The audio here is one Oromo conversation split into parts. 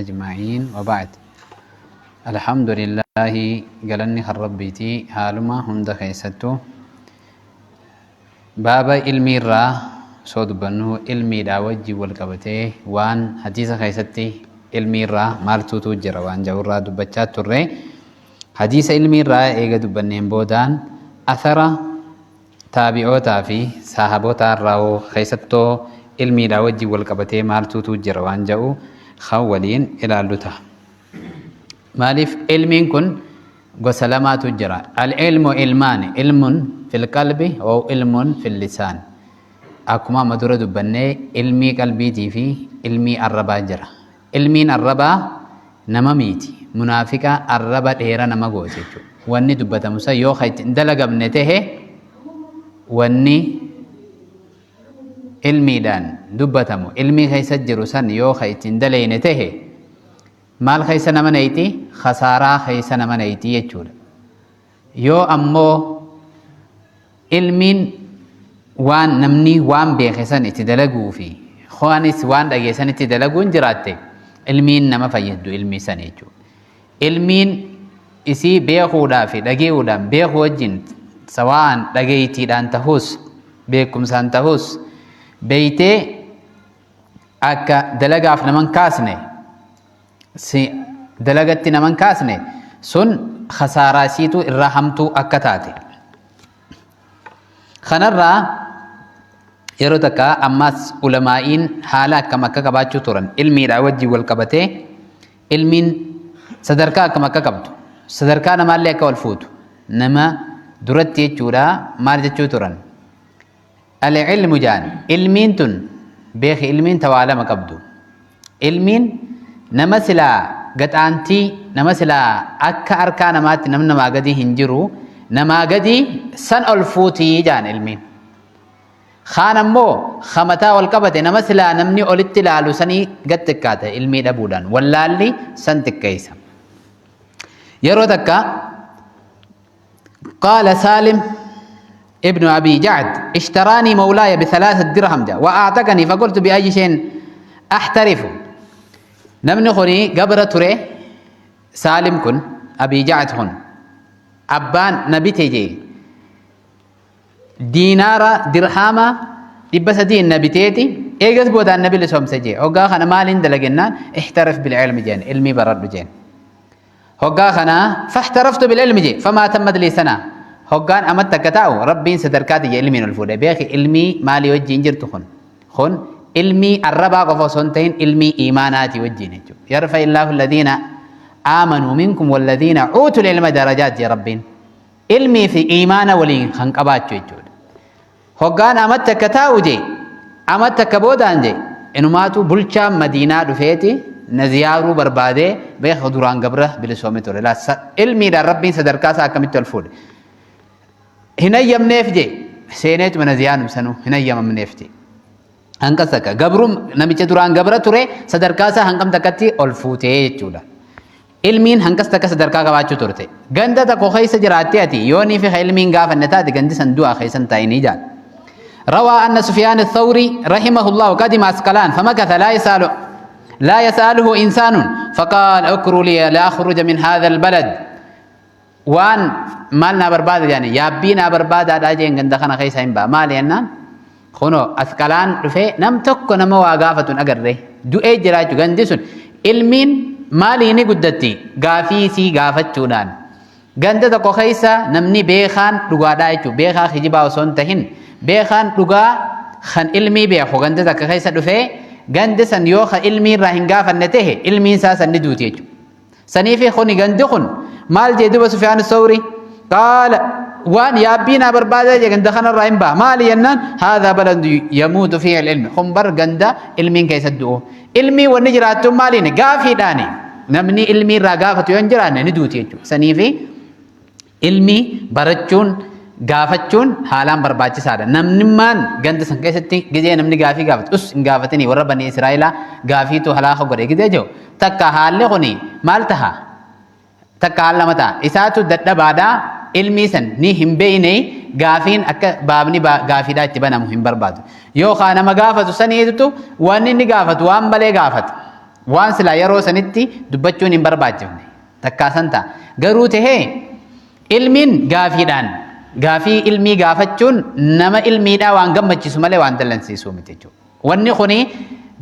أجمعين وبعد. الحمد لله قالني خربيتي هالما هند خيستو بابا علمي را صود بنو علمي داوجي والقبته وان حديث خيستي علمي را مالتو توجر وان جورا دبچات تره حديث علمي را ايغا دبنين بودان أثر تابعوتا في صحابوتا راو خيستو علمي داوجي والقبته مالتو توجر وان جو خولين إلى اللتا مالف علمين كن قسلما تجرى العلم علمان علم في القلب أو علم في اللسان أكما مدرة دبنة علمي قلبي في علمي الربا جرى علمين الربا نما ميتي منافقة الربا ديرا نما غوتيجو واني دبتا موسى يو خيت دلق ابنته واني علمي دان دبتمو علمي خيس جرسان يو خيت دلينته مال خيس نمنيتي خسارة خيس نمنيتي يجول يو أمو علمين وان نمني وان بيخسن اتدلقو في خوانس وان دقيسن اتدلقو انجراتي علمين نما فيدو علمي سنيجو علمين isi beekuudhaa fi dhagee'uudhaan beeku wajjin sawaan dhageeytiidhaan tahus beekumsaan tahus beeytee akka dalagaaf naman kaasne si dalagatti naman kaasne sun khasaaraa siitu irraa hamtuu akka taate kanarraa yeroo takka ammas ulamaa'iin haala akkam akka qabaachuu turan ilmiidhaa wajjin wal qabatee ilmiin sadarkaa akkam akka qabdu sadarkaa namaallee akka wal fuutu nama duratti jechuudha maal jechuu turan العلم جان علمين تن بيخ علمين توالى مقبدو علمين نمسلا قد أنتي نمسلا أكا أركان مات نما قدي هنجرو نما قدي سن الفوتي جان علمين خان مو خمتا والقبة نمسلا نمني أولت لالو سني قد تكاته علمي دبودان واللالي سن تكيسا يرو تكا قال سالم ابن أبي جعد اشتراني مولاي ب3 درهم جا وأعتقني فقلت بأي شيء أحترف نمني خوني قبر تري سالم كن أبي جعد هن أبان نبي تيجي دينار درهما يبس دين نبي تيتي إيجز بودا النبي لسوم سجي هقا خنا مالين دلقنا احترف بالعلم جين علمي برد جين هقا خنا فاحترفت بالعلم جي فما تمت لي سنة هقان أمت تكتاو ربين سدركات علمي الفودة بيخي علمي مالي وجين جرت خن علمي الربا قفو سنتين علمي إيماناتي وجين يرفع الله الذين آمنوا منكم والذين أوتوا العلم درجات يا ربين علمي في إيمان ولين خنقبات جوجود هقان أمت تكتاو جي أمت تكبودان جي إنو ماتو بلچا مدينة دفيتي نزيارو بربادي بيخ دوران قبره بلسومي تولي لا علمي دا ربين سدركاسا أكمت الفود هنا يمنيف جي سينيت من زيان مسنو هنا يمنيف جي هنكسك قبرم نمي دوران قبره توري سدركاسا هنكم تكتي الفوتي جودا علمين هنكس تك سدركا قباچو تورتي غندا تكو خيس جراتي اتي يوني في علمين غاف النتات غندي سندوا خيسن تايني جان روى أن سفيان الثوري رحمه الله قدم عسقلان فمكث لا يسأله إنسان فقال أكروا لي لا أخرج من هذا البلد وان مالنا برباد يعني يابينا برباد أجين غندخنا خيسين با مالي أنان خونو عسقلان رفي نم تكو نمو واقافة أقره دو إجراج غندسون علمين مالي نقدتي غافي سي غافت چونان غند تكو خيسا نمني بيخان رغا دايچو بيخا خجبا وسنتهن بيخان رغا خن علمي بيخو غند تكو خيسا رفي غند سن يوخ علمي راهن غافنته علمي ساسن ندوتي سنيفي خوني غند خون مال جدو سفيان الثوري قال وان يابينا برباده جن دخن الرحم با مالي ينن هذا بلد يموت فيه العلم خمبر غندا علمين كيسدو علمي ونجرات مالين غافي داني نمني علمي راغافت ينجران ندوتي سنيفي علمي برچون غافتچون حالان برباچساده نمنمان غند سن كيستي گجي نمني غافي غافت اس غافتني وربني اسرائيل غافي تو هلاخ غري گجي جو تك حال غني مالتها تكال متا إساتو ددبادا علمي سن ني همبيني غافين أك بابني غافيدا تبنا مهم برباد يو خانا مغافت سنيدتو واني ني غافت وان بلي غافت waan silaa yeroo sanitti dubbachuun hin barbaachifne takkaasan ta'a. Garuu tahee ilmiin gaafiidhaan gaafii ilmii gaafachuun nama ilmiidhaa waan gammachiisu malee waan dallansiisu miti jechuudha. Wanni kuni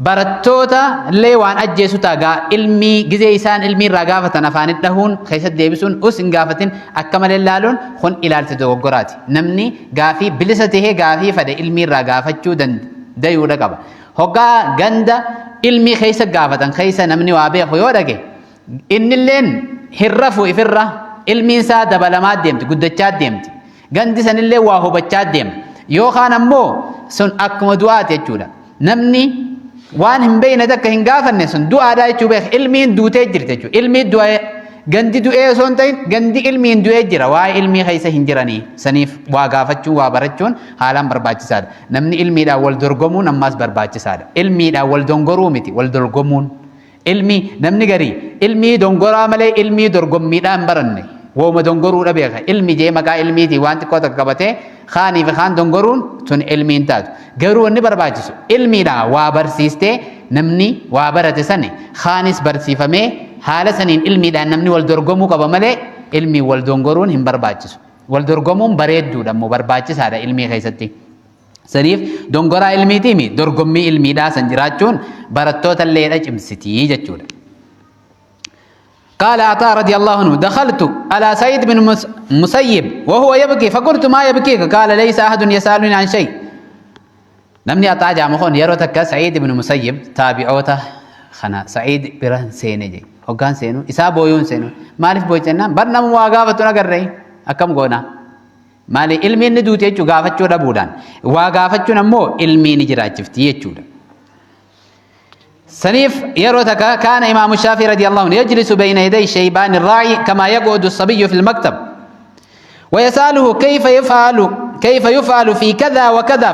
barattoota illee waan ajjeesu ta'a ilmii gizee isaan ilmii irraa gaafatan afaanitti dhahuun keessatti deebisuun us hin gaafatin akka malee ilaaluun kun ilaalcha dogoggoraati. Namni gaafii bilisa tahee gaafii fade ilmii irraa gaafachuu dandayuudha qaba. Hoggaa ganda ilmii keessa gaafatan keessa namni waa beeku yoo dhage innilleen hin rafu ifirra ilmiin isaa dabalamaa deemti guddachaa deemti. Gandi sanillee waa hubachaa deema. Yookaan ammoo sun akkuma du'aati jechuudha. Namni waan hin beekne takka hin gaafanne sun du'aadhaa jechuu beeka. Ilmiin duutee jirti jechuudha. Ilmii du'ee gandi du'ee osoo hin ta'in gandi ilmiin du'ee jira. Waa'ee ilmii keessa hin jiranii. Saniif waa gaafachuun waa barachuun haalaan barbaachisaadha. Namni ilmiidhaan wal dorgomuun ammaas barbaachisaadha. Ilmiidhaan wal dongoruu miti wal dorgomuun. Ilmii namni garii ilmii dongoraa malee ilmii dorgommiidhaan baranne. Wooma dongoruudha beeka. Ilmi jee maqaa ilmiitii waan xiqqoo takka qabatee kaanii fi kaan dongoruun sun ilmiin taatu. Garuu wanni barbaachisu ilmiidhaa waa barsiistee namni waa barate sani kaanis barsiifamee haala saniin ilmiidhaan namni wal dorgomuu qaba malee ilmii wal dongoruun hin barbaachisu. Wal dorgomuun bareedduudha immoo barbaachisaadha ilmii keessatti. Saniif dongoraa ilmiitiimi dorgommii ilmiidhaa san jiraachuun barattoota illeedha cimsitii jechuudha. قال عطاء رضي الله عنه دخلت على سعيد بن مسيب وهو يبكي فقلت ما يبكيك قال ليس أحد يسألني عن شيء. نمني عطاء جامعون يروتك سعيد بن مسيب تابعوته خنا سعيد بران سينجي هوغان سينو إسا بويون سينو مالف بويتنا برنام واقافتنا قرري أكم قونا مالي علمي ندوتي يجو قافتشو دبودان واقافتشو نمو علمي نجرات شفتي يجو سنيف يروتك كان إمام الشافعي رضي الله عنه يجلس بين يدي شيبان الراعي كما يقعد الصبي في المكتب ويسأله كيف يفعل في كذا وكذا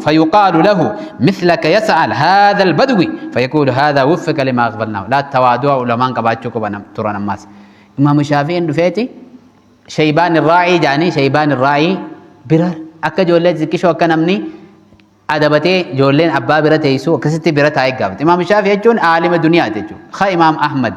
فيقال له مثلك يسأل هذا البدوي فيقول هذا وفق لما أقبلناه لا التواضع ولما انقباتشوك ترى الناس. إمام الشافعي دفيتي شيبان الراعي جاني شيبان الراعي برا أكا جولة زكيشو أكا نمني أدبتي جولين أبا برا تيسو كستي برا تايق قابت. إمام الشافعي يجون عالم الدنيا تجو خا إمام أحمد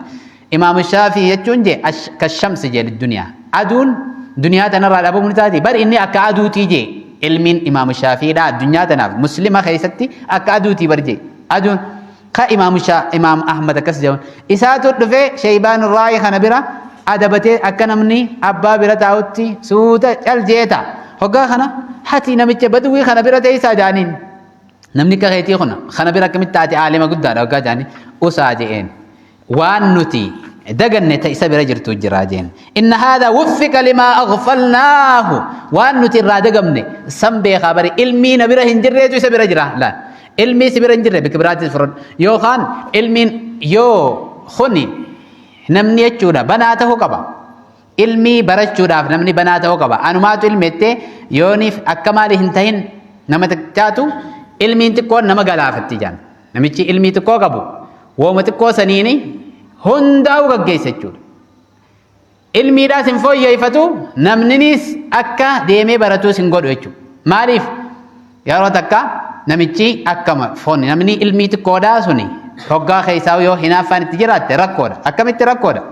إمام الشافعي يجون جي كالشمس جي للدنيا أدون دنيا تنرى الأبو منتاتي بل إني أكادو تيجي علمين إمام الشافعي لا الدنيا تنرى مسلمة خيستي أكادو تيبرجي أدون خا إمام أحمد كس جون إساتو دفع شيبان الراعي خنبرا أدبتي أكنمني أبا برا تاوتي سوتا الجيتا هوغا خنا حتي نمتش بدوي خنبرا تيسا جانين نمني كخيتي خنبرا كمتاتي عالمة قدار هوغا جاني أساجئين وان نتي دغن تيسا برجرتو جراجين إن هذا وفق لما أغفلناه وان نتي را دغمني سمبي خبري علمي نبرا هنجريتو يسا برجرا لا علمي سبرا هنجري بكبرات الفرد يو خان علمي يو خني نمني يجودا بناته قبا علمي برجودا نمني بناته قبا أنمات علمي يونيف أكمالي هنتهين نمتكتاتو علمي تكون نما غلافتي جان نمتي علمي تكو قبو ومتكو سنيني هنداو gaggeessa jechuudha. Ilmiidhaas hin fooyyeffatu namninis akka deemee baratuus hin godhu jechuudha. Maaliif yeroo takka namichi akkama foonni namni ilmii xiqqoodhaa suni hoggaa keessaa yoo hinaaffaan itti jiraatte rakkoodha. Akkamitti rakkoodha?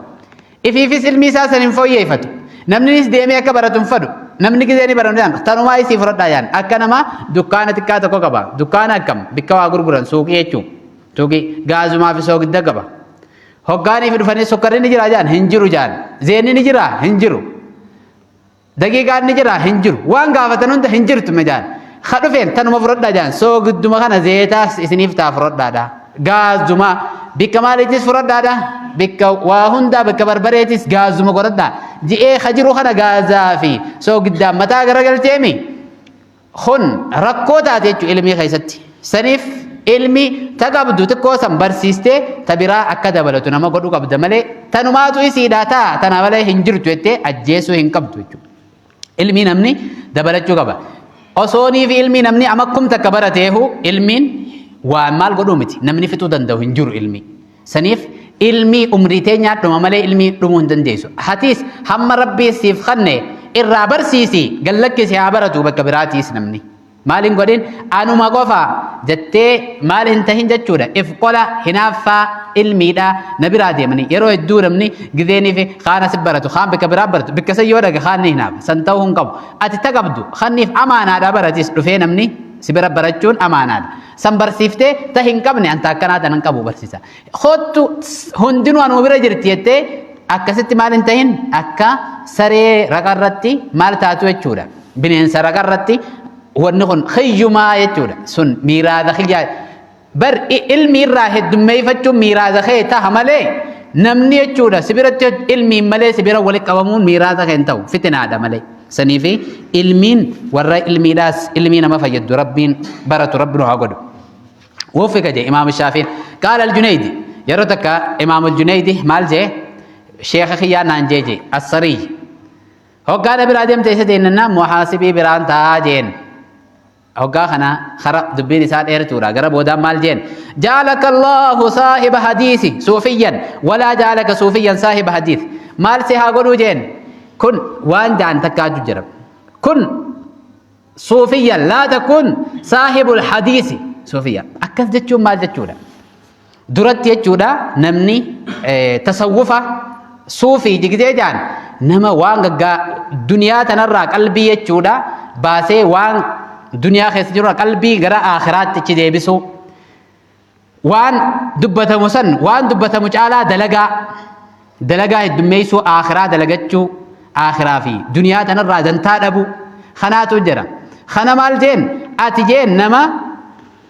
Ifiifis ilmii isaa san hin fooyyeffatu. Namninis deemee akka baratu hin fedhu. Namni gizee ni baratu jaan tanumaa isii fudhadhaa jaan akka nama dukkaana xiqqaa tokko qaba. Dukkaana akkam bikka waa gurguran suuqii jechuudha. Suuqii gaazumaa fi soogidda qaba. Hoggaanii fi dhufanii sukkarri ni jira jaan hin jiru jaan zeenni ni jira hin jiru daqiiqaan ni jira hin jiru waan gaafatan hunda hin jirtu me jaan ha dhufeen tanuma fudhadhaa jaan soogidduma kana zeetaas isiniif taa fudhadhaadha gaazuma bikka maaliitis fudhadhaadha bikka waa hundaa bikka barbareetis gaazuma godhadhaa ji'ee ha jiru kana gaazaa fi soogiddaan mataa garagalcheemi kun rakkoo taate jechuu ilmii keessatti saniif ilmi tagabdu xiqqoo san barsiistee tabiraa akka dabalatu nama godhu qabda malee tanumaatu isiidhaa ta'a tana malee hin jirtu jettee ajjeesuu hin qabdu jechuudha. Ilmi namni dabalachuu qaba. Osoonii fi ilmi namni amakkum takka barateehu ilmiin waan maal godhuu miti namni fixuu danda'u hin jiru ilmi. Saniif ilmi umriitee nyaadhuma malee ilmi dhumuu hin dandeessu. Hatiis hamma rabbii siif kanne irraa barsiisi gallakkisi haa baratu bakka biraatiis namni. مالين قدين أنو ما قفا جتة مال انتهين جتشودا إفقلا هنافا الميدا نبرا ديمني يرو الدور مني جذيني في خانة سبرتو خان بكبرابرت بكسيورا خاني هناف سنتوهم قب أتتقبدو خاني في أمانة دابرتيس رفين مني سبرا برجون أمانة سنبر سيفته تهين قبني أنت كنات ننقبو برسيسا خدتو هندنو أنو برجرتيته أكست مال انتهين أكا سري رقرتي مال تاتو يجودا بنين سرقرتي ونقول خيما يجودا سن ميراث خيا بر علمي راهد دمي فتو ميراث خي تهمله نمني يجودا سبيرت علمي ملي سبيرا ولك قومون ميراث خي انتو فتنا هذا ملي سنيفي علمين ورا علمي لاس علمين ما فجد ربين برت ربنا عقد وفق جاء امام الشافعي قال الجنيدي يرتك امام الجنيدي مال جاء شيخ خيا نانجي الصري هو قال برادم تيسديننا محاسبي بران تاجين هوغا خنا خرب دبيني ساد ايرتورا غرب ودا مال جين جعلك الله صاحب حديث صوفيا ولا جعلك صوفيا صاحب حديث مال سي هاغو جين كن وان جان تكاجو جرب كن صوفيا لا تكن صاحب الحديث صوفيا اكث جچو مال جچودا درت جچودا نمني تصوفا صوفي جيجي جان نما وان غا دنيا تنرا قلبي جچودا باسي وان دنيا خيس جرا قلبي غرا آخرات تجي بسو وان دبته مسن وان دبته مجالا دلغا دميسو آخرات دلغچو آخرا في دنيا تنرا دنتا دبو خناتو جرا خنا مال جين اتجين نما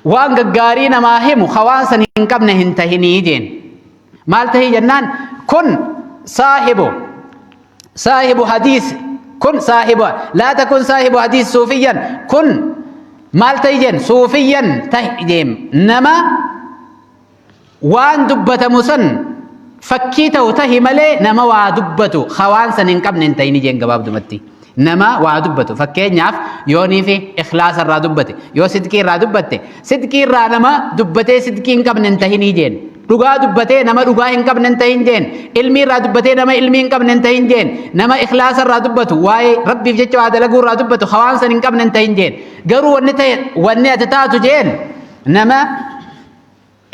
وان غغاري نما هم خوان سنين قبن هنتهني جين مال تهي جنان كن صاحب حديث كن صاحب لا تكن صاحب حديث صوفيا كن مال تيجن صوفيا تهجم نما وان دبت مسن فكيته تهي ملي نما وادبتو خوان سنين قبل انتيني جين قباب دمتي نما وادبتو فكي نعف يوني في إخلاص الرا دبتي يو صدقي الرا دبتي صدقي الرا نما دبتي صدقين قبل انتهيني جين dhugaa dubbatee nama dhugaa hin qabne hin jeen ilmi irraa dubbatee nama ilmi hin qabne hin jeen nama ikhlaasa irraa dubbatu waa'ee rabbiif jecha waa dalaguu irraa dubbatu hawaasa hin qabne hin jeen garuu wanni ati taatu jeen nama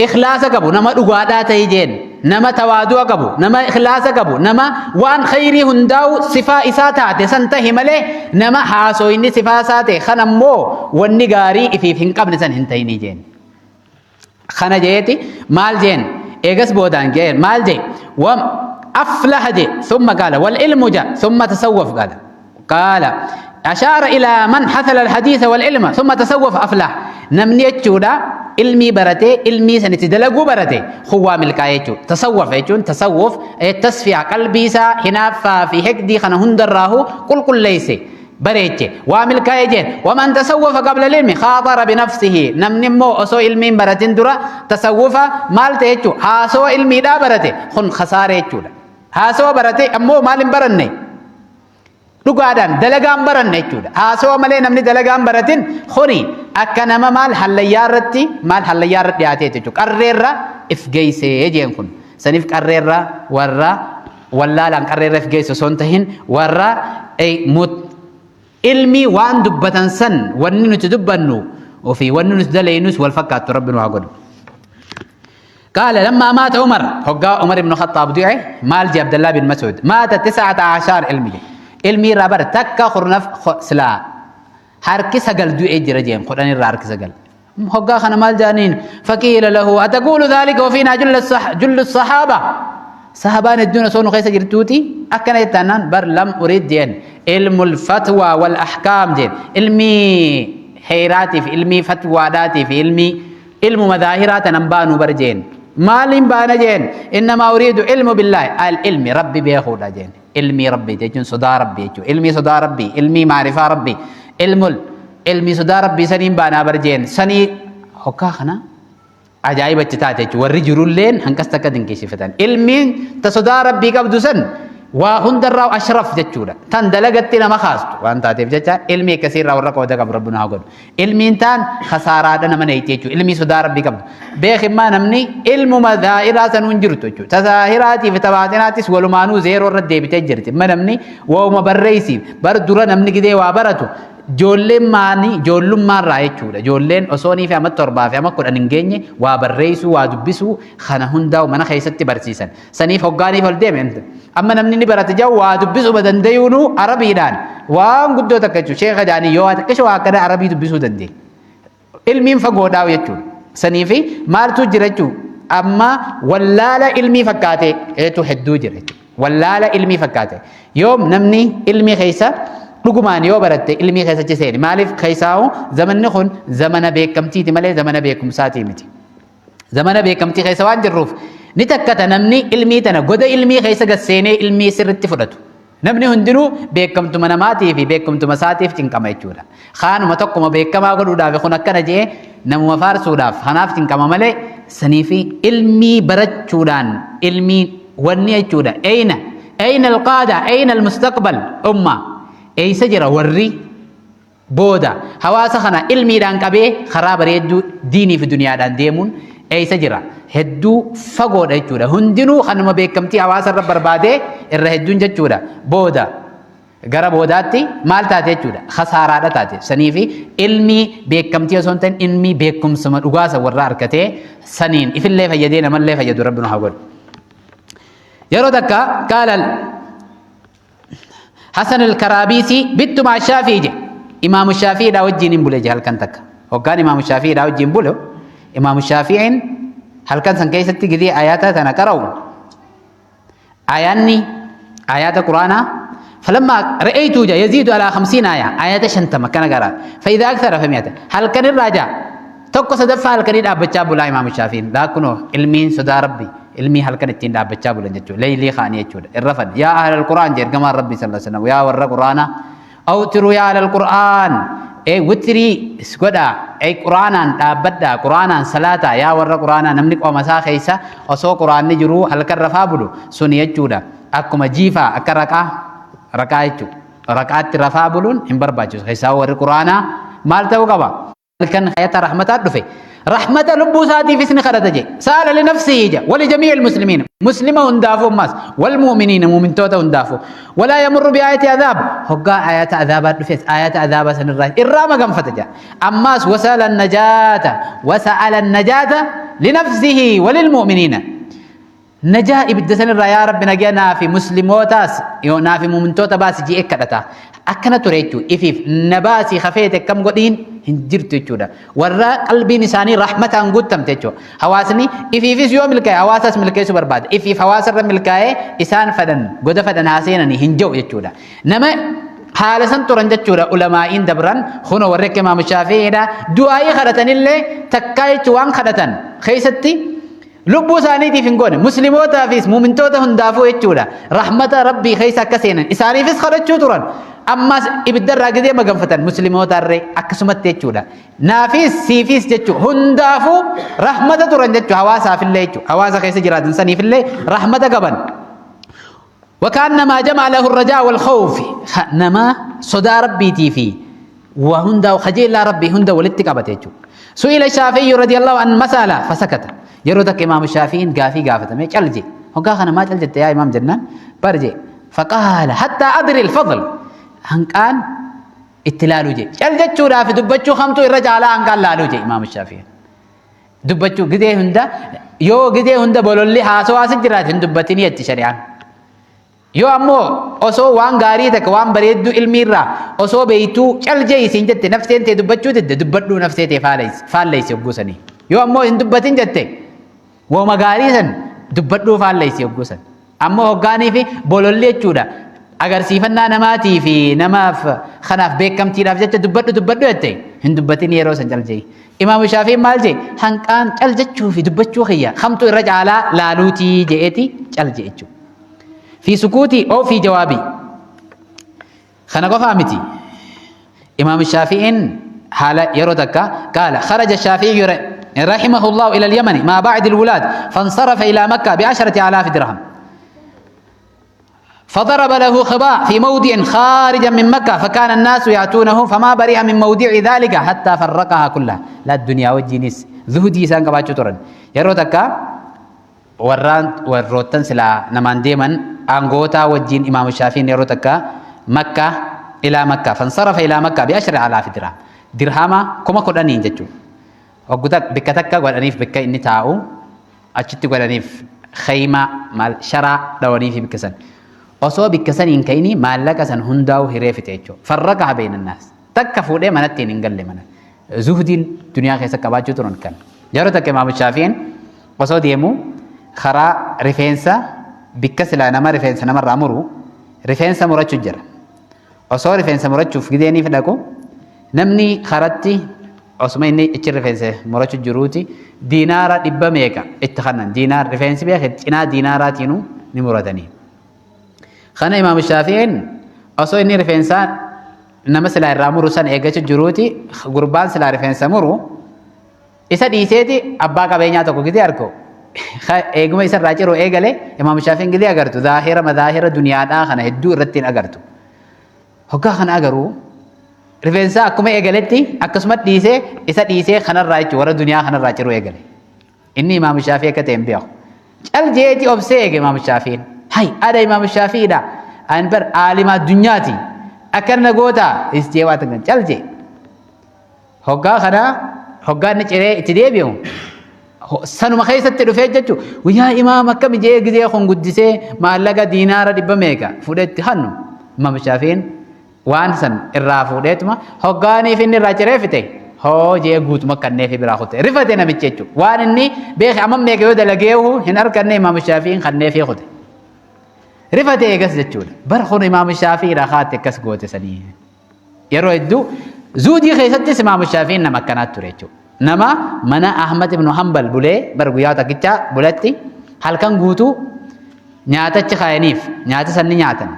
ikhlaasa qabu nama dhugaadhaa ta'e jeen nama tawaadu'a qabu nama ikhlaasa qabu nama waan khayrii hundaa'u sifaa isaa taate san tahi malee nama haasoo inni sifaa isaa ta'e kan ammoo wanni gaarii ifiif hin qabne san hin ta'inii jeen خنا جيتي مال جين إيجس بودان جين مال جي وأفلح جي ثم قال والعلم جاء ثم تصوف قال أشار إلى من حثل الحديث والعلم ثم تصوف أفلح نمني تشودا علمي برتي علمي سنتدلقو برتي خوام الكايتشو تصوف يجون تصوف تصفيع قلبي سا هنا في هكدي خنا هندراهو كل ليس بريتي وامل كايجين ومن تصوف قبل العلم خاطر بنفسه نمنمو اسو علمين برتين درا تصوف مال تيچو هاسو علمي دا برتي خن خساره چو هاسو برتي امو مال برنني دغادان دلغام برنني چو هاسو مال نمني دلغام برتين خوري اكنما مال حليارتي مال حليار دياتي چو قريرا افغيسه يجين كن سنف قريرا ورا ولا لان قريرا افغيسه سونتهين ورا اي موت علمي وان دبتن سن ونن تدبنو وفي ونن دلينوس والفكات ربنا عقد قال لما مات عمر هقا عمر بن الخطاب دعي مال جي عبد الله بن مسعود مات 19 علمي رابر تكا خرنف سلا حركي سقل دعي جرجيم قرآن الرارك سقل هقا خنا مال جانين فقيل له أتقول ذلك وفينا جل الصحابة صحابان الدنيا سونو خيسا جرتوتي أكنا يتنان بر لم أريد جين علم الفتوى والأحكام جين علمي حيراتي في علمي فتوى داتي في علم مظاهرات نمبانو برجين ما لنبان جين إنما أريد علم بالله العلم ربي بيخودا جين علمي ربي جين صدا ربي علمي صدا ربي علمي معرفة ربي علمي صدا ربي سنين بانا برجين سني حكا خنا عجائب التتاتي ورّي جرولين هنكست كدن كيشفتان علمين تصدى ربي قبضو سن وهندر راو أشرف جتشورا تان دلقت لما خاصتو وان تاتيف جتشا علمي كثير راو رقو دقب ربنا هقول علمين تان خسارات نمنا يتيجو علمي صدى ربي قبضو بيخ ما نمني علم مظاهرات ننجرتو تظاهراتي في تباتناتي سولمانو زيرو رد بتجرتي ما نمني وما بريسي بردورا نمني كده وابرتو ijoolleen maanii ijoollummaan irraa jechuudha. Ijoolleen osoonii fi amma torbaa fi amma kudhan hin geenye waa barreessuu waa dubbisuu kana hundaa'u mana keessatti barsiisan. Saniif hoggaaniif ol deeme. Amma namni ni barate jiru waa dubbisuu danda'uunu arabiidhaan waan guddoo takka jechuudha. Sheekha jaanii yoo xiqqisho waa akkana arabii dubbisuu dandeenya. Ilmiin fagoodhaa'u jechuudha. Saniif maaltu jira jechuudha. Amma wallaala ilmii fakkaate hedduu jira. Wallaala ilmii fakkaate yoom namni ilmii keessa dhugumaan yoo baratte ilmii keessatti seeni maaliif keessaa'u zamanni kun zamana beekamtiiti malee zamana beekumsaati miti. Zamana beekamtii keessa waan jirruuf ni takkata namni ilmii tana goda ilmii keessa gasseenee ilmii sirritti fudhatu. Namni hundinuu beekamtuma namaatii fi beekamtuma isaatiif cinqama jechuudha. Kaanuma tokkuma beekamaa godhuudhaaf kun akkana jee namuma faarsuudhaaf kanaaf cinqama malee saniifi ilmii barachuudhaan ilmii wanni jechuudha. Ayna alqaada ayna almustaqbal umma eeysa jira warri booda hawaasa kana ilmiidhaan qabee karaa bareedduu diinii fi duniyaadhaan deemuun eeysa jira hedduu fagoodha jechuudha. Hundinuu kanuma beekamtii hawaasa irra barbaadee irra hedduun jechuudha. Booda gara boodaatti maal taate jechuudha khasaaraadha taate. Saniifi ilmii beekamtii osoo hin ta'in ilmii beekumsuma dhugaasa warra arkatee saniin ifillee fayyadee namallee fayyadu rabbi nu haa godhu. Yeroo takka qaalal Hasan al-Karabisi bittu maa Shaafi'i Imaamu Shaafi'iidhaa wajjin hin bule halkan takka. Hoggaan Imaamu Shaafi'iidhaa wajjin bulu Imaamu Shaafi'iin halkan san keessatti gidee ayata tana qara'u ayaanni ayata Quraanaa فلما رأيت يزيد على 50 آية شنتم كان قرأ فإذا أكثر فمئة هل كان الراجع توقف صدفة هل كان أبتشاب لا إمام الشافعي لا كنوا علمين صدا ربي علمي هل كان التين أبتشاب ولا جتوا لي خانية جود الرفض يا أهل القرآن جر كما ربي صلى الله عليه وسلم ويا ور القرآن أو تروا يا أهل القرآن أي وتري سكودا أي قرآن أبدا قرآن صلاة يا ور القرآن نملك ومسا خيسا أصو قرآن نجرو هل كان رفابلو سنية جودا أكما جيفا أكركا ركعتو ركعت رفابلون هم برباجو خيسا ور القرآن مال توقبا كان حياة رحمة دفي رحمة لبوساتي في سن خرجي سال لنفسه جا ولجميع المسلمين مسلمة هندافو ماس والمؤمنين مؤمن توتا هندافو ولا يمر بآية عذاب هقا آيات عذابات دفيت آيات عذاب سن الرأي إرام قم فتجا أماس وسأل النجاة لنفسه وللمؤمنين نجا إبدسن الرأي يا رب نجانا في مسلموتاس يونا في مؤمن توتا باس جي إكدتا أكنا تريتو إفيف نباسي خفيتك كم قدين هنجرتو يجودا ورا قلبي نساني رحمة أنقودتم تيجو حواسني إفيفيس يوم ملكاي حواسس ملكاي سو برباد إفيف حواس الرب ملكاي إسان فدن قد فدن هاسينني هنجو يجودا نما حالسن ترنج يجودا علماء دبران خنو ورك إمام الشافعي دا دعاء خدتن اللي تكاي توان خدتن خيستي لبو سانيتي فينغون مسلموتا فيس مؤمنتوتا هندافو يجودا رحمة ربي خيسا كسينن إساني فيس خدتشو تران أما إبدر راجدي ما قنفتن مسلموت الرّي أكسمت تجودا نافيس سيفيس تجو هندافو رحمة تران تجو حواسا في الليل تجو حواسا خيس جراد إنساني في الليل رحمة قبل وكأنما جمع له الرجاء والخوف نما صدى ربي تيفي وهندا وخجيل ربي هندا ولتك أبتيجو سئل الشافعي رضي الله عنه مسألة فسكت يرودك إمام الشافعي قافة ما يجلجي هو قاخنا ما جلجت يا إمام جنان برجي فقال حتى أدري الفضل هنكان اتلالو جي چل جچو رافي دبچو خمتو الرجال هنكان لالو جي امام الشافعي دبچو گدي هندا يو گدي هندا بولولي هاسو اسج جرات هندبتني ات شريعه يو امو اوسو وان غاري تك وان بريدو علميرا اوسو بيتو چل جي سنجت نفسين تي دبچو تد دبدو نفسيتي فاليس يغوسني يو امو هندبتين جت و مغاري سن دبدو فاليس يغوسن امو هوغاني في بولولي چودا agarsiifannaa namaatii fi namaaf kanaaf beekamtiidhaaf jecha dubbadhu jette hin dubbatin yeroo san caljee Imaamu Shaafiin maal jee hanqaan cal jechuu fi dubbachuu kiyya kamtu irra caalaa laaluutii je'eeti cal jee jechuudha fi sukuutii oo fi jawaabii kana qofaa miti Imaamu Shaafiin haala yeroo takka qaala kharaja Shaafi'i رحمه الله إلى اليمن ما بعد الولاد فانصرف إلى مكة ب10,000 درهم فضرب له خباء في موضع خارجا من مكة فكان الناس يأتونه فما برئ من موضع ذلك حتى فرقها كلها لا الدنيا وجينيس زهدي سان قباچو تورن يرو تكا وروتن سلا نمان ديمن انغوتا وجين امام الشافعي يرو تكا مكة إلى مكة فانصرف إلى مكة ب10,000 درهم درهما كما كودانين جتشو وقتك بكتك قولانيف بكا إني تاو أشتي قولانيف خيمة مال شرع دوانيف بكسن وصو بكسن إن كيني مالك سن هنداو هريف تيجو فرقها بين الناس تكفوا لي منتين إنقل لي من زهدين دنيا خيسك كباجو ترون كان جارتك إمام الشافعي وصو ديمو خرا رفينسا بكسلا نما رفينسا نما رامرو رفينسا مرچو جرا وصو رفينسا مرچو فيديني فداكو نمني خرتي osuma inni ichi rifeensa murachu jiruuti diinaara 100 ittakhanan diinaar rifeensi beekhe cinaa diinaaraatiinu ni muratanii kana imaam shaafiin osoo inni rifeensa nama silaa irraa muru san eeggachu jiruuti gurbaan silaa rifeensa muru isa dhiiseeti abbaa qabeenyaa tokko gidee argo eeguma isa irraa ciruu eegale imaam shaafiin gidee agartu zaahira madaahira duniyaadhaa kana hedduu irratti agartu hoggaa kana agaruu rifeensa akkuma eegaletti akkasuma dhiisee isa dhiisee kanarraa jechuudha warra duniyaa kanarraa ciruu eegale inni imaam shaafii akka ta'e beeku cal jeeti obsee eege imaam shaafiin hay ada imaam shaafiidha an bar aalima dunyaati akkanna goota istee waa tan cal jee hoggaa kana hoggaa inni ciree itti deebi'u sanuma keessatti dhufee jechuudha guyyaa imaam akkam jee gizee kun guddisee maallaqa diinaara 100 fudhetti hannu imaam shaafiin waan san irraa fuudheetuma hoggaaniif inni irraa ciree fite hojii guutuma kanneef biraa kute rifate namichi jechuudha waan inni beeke amma meeqa yoo dalageehu hin arganne imaam shaafiin kanneef kute rifate eegas jechuudha bar kun imaam shaafii raakaate akkas goote sanii yeroo hedduu zuudii keessattis imaam shaafiin nama akkanaatti ture jechuudha nama mana Ahmad ibn Hanbal bulee bar guyyaa takkicha buletti halkan guutuu nyaatachi kaayaniif nyaata sanni nyaatan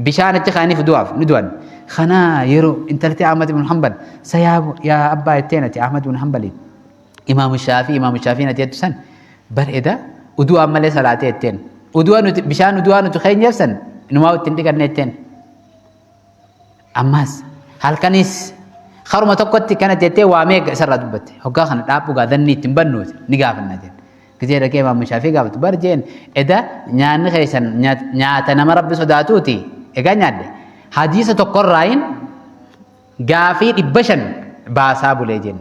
bishaan achi kaaniif du'aaf ni du'an kana yeroo intalti Ahmad ibn Hanbal sayaabu yaa abbaa etteenati Ahmad ibn Hanbal imaam Shaafiin ati san bareeda uduu ammalee salaatee etteen uduu nuti bishaan uduu nuti keenyaaf san numaa ittiin dhiqanne etteen ammas halkanis haruma tokkotti kana jettee waa meeqa isarraa dubbatte hoggaa kana dhaabuu gaadanni ittiin bannuuti ni gaafanna jeen gizee dhaqee imaam Shaafii gaafatu bar jeen eda nyaanni keessan nyaata nama rabbi sodaatuuti egaa nyaadde hadiisa tokkorraayin gaafii 500 baasaa bulee jeen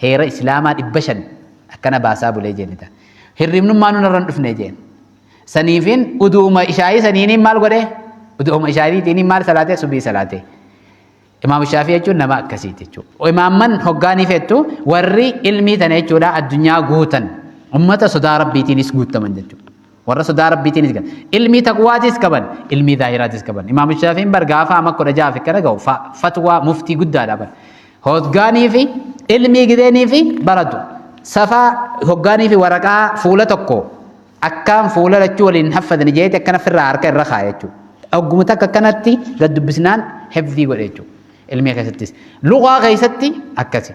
heera islaamaa 500 akkana baasaa bulee jeenita hirribnummaan nurran dhufne jeen saniifin uduuma ishaayii saniiniin maal godhe uduuma ishaayiitiin maal salaatee subii salaatee imaam Shaafii jechuun nama akkasiiti jechuudha imaamman hoggaanii fettu warri ilmii tana jechuudha addunyaa guutan ummata sodaa rabbiitiinis guutaman jechuudha warra sodaa rabbiitiinis qaban ilmii taqwaatis qaban ilmii zaahiraatis qaban imaam Shaafiin bar gaafa amma 16 kana ga'u fatwaa muftii guddaadha bar hoggaanii fi ilmii gideenii fi baratu safaa hoggaanii fi waraqaa fuula tokko akkaan fuula lachuu waliin haffadan jeeti akkana firraa harka irra kaa'e jechuudha ogguma takka akkanatti gad dubbisnaan hifdii godhe jechuudha ilmii keessattis luqaa keessatti akkasi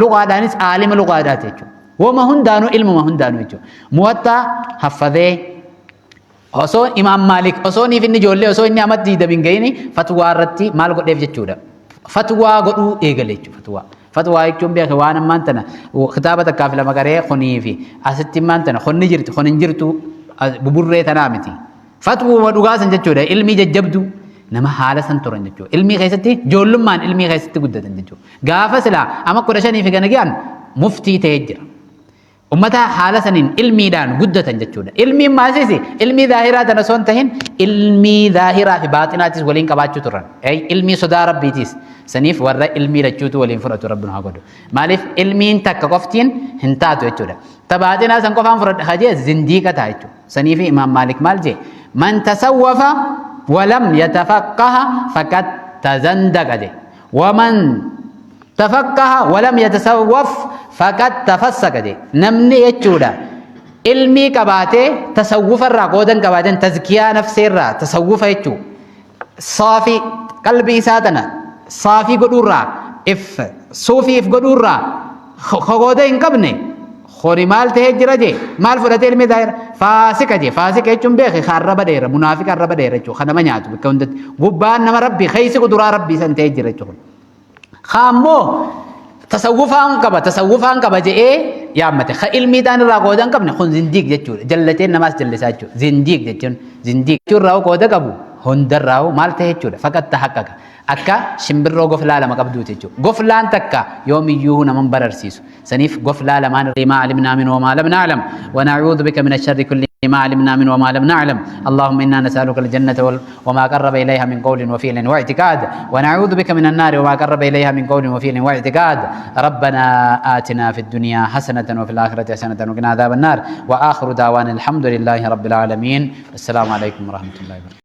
luqaadhaanis aalima luqaadhaati jechuudha wama hundaanuu ilmuma hundaanuu jechuudha muwattaa haffadee osoo imaam Maalik osoo niif inni ijoollee osoo inni amaddi dabin ga'ini fatwaa irratti maal godheef jechuudha fatwaa godhuu eegale jechuudha fatwaa jechuun beeke waan ammaan tana kitaaba takkaaf lama garee kunii fi asitti ammaan tana konni jirti kun hin jirtu buburree tanaa miti fatwuma dhugaasan jechuudha ilmii jajjabduu nama haala san turan jechuudha ilmii keessatti ijoollummaan ilmii keessatti guddatan jechuudha gaafa silaa ama 15 fi gana ga'an muftii ta'ee jira ummata haala saniin ilmiidhaan guddatan jechuudha ilmiin maasisi ilmii zaahiraa tana osoo hin tahin ilmii zaahiraa fi baaxinaatis waliin qabaachuu turan ilmii sodaa rabbiitis saniif warra ilmii lachuutu waliin fudhatu rabbiin haa godhu maaliif ilmiin takka qoftiin hin taatu jechuudha tabaaxinaa san qofaan fudhadha hajee zindiiqa ta'a jechuudha saniif imaam Maalik maal jee man tasawwafa ولم يتفقه فقد تزندق ده ومن تفقه ولم يتصوف فقد تفسق ده نمني يجودا علمي قباته تصوف الرقودن قباتن تزكية نفس الرا تصوف يجو صافي قلبي ساتنا صافي قدورا اف صوفي اف قدورا خقودين قبني خوري مال تهجر جي مال فرات علمي داير فاسق جي فاسق يجون بيخي خرب داير منافق خرب داير جو خنا ما نياتو بكوندت غبان نما ربي خيس قدرا ربي سن تهجر جو خامو تصوفان قبا جي يا مت خ علمي دان را قودان قبن خون زنديق جچو جلتين نماز جلسا جو زنديق جچون زنديق جو راو قودا قبو هندراو مالته يجود فقط تحقق أكا شمبرو غفلا لما قبدو تجو غفلان تكا يوم يوهنا من برر سيسو سنيف غفلا لما ما علمنا منه وما لم نعلم ونعوذ بك من الشر كل ما علمنا منه وما لم نعلم اللهم إنا نسألك الجنة وما قرب إليها من قول وفعل واعتقاد ونعوذ بك من النار وما قرب إليها من قول وفعل واعتقاد ربنا آتنا في الدنيا حسنة وفي الآخرة حسنة وقنا عذاب النار وآخر دعوانا الحمد لله رب العالمين السلام عليكم ورحمة الله وبركاته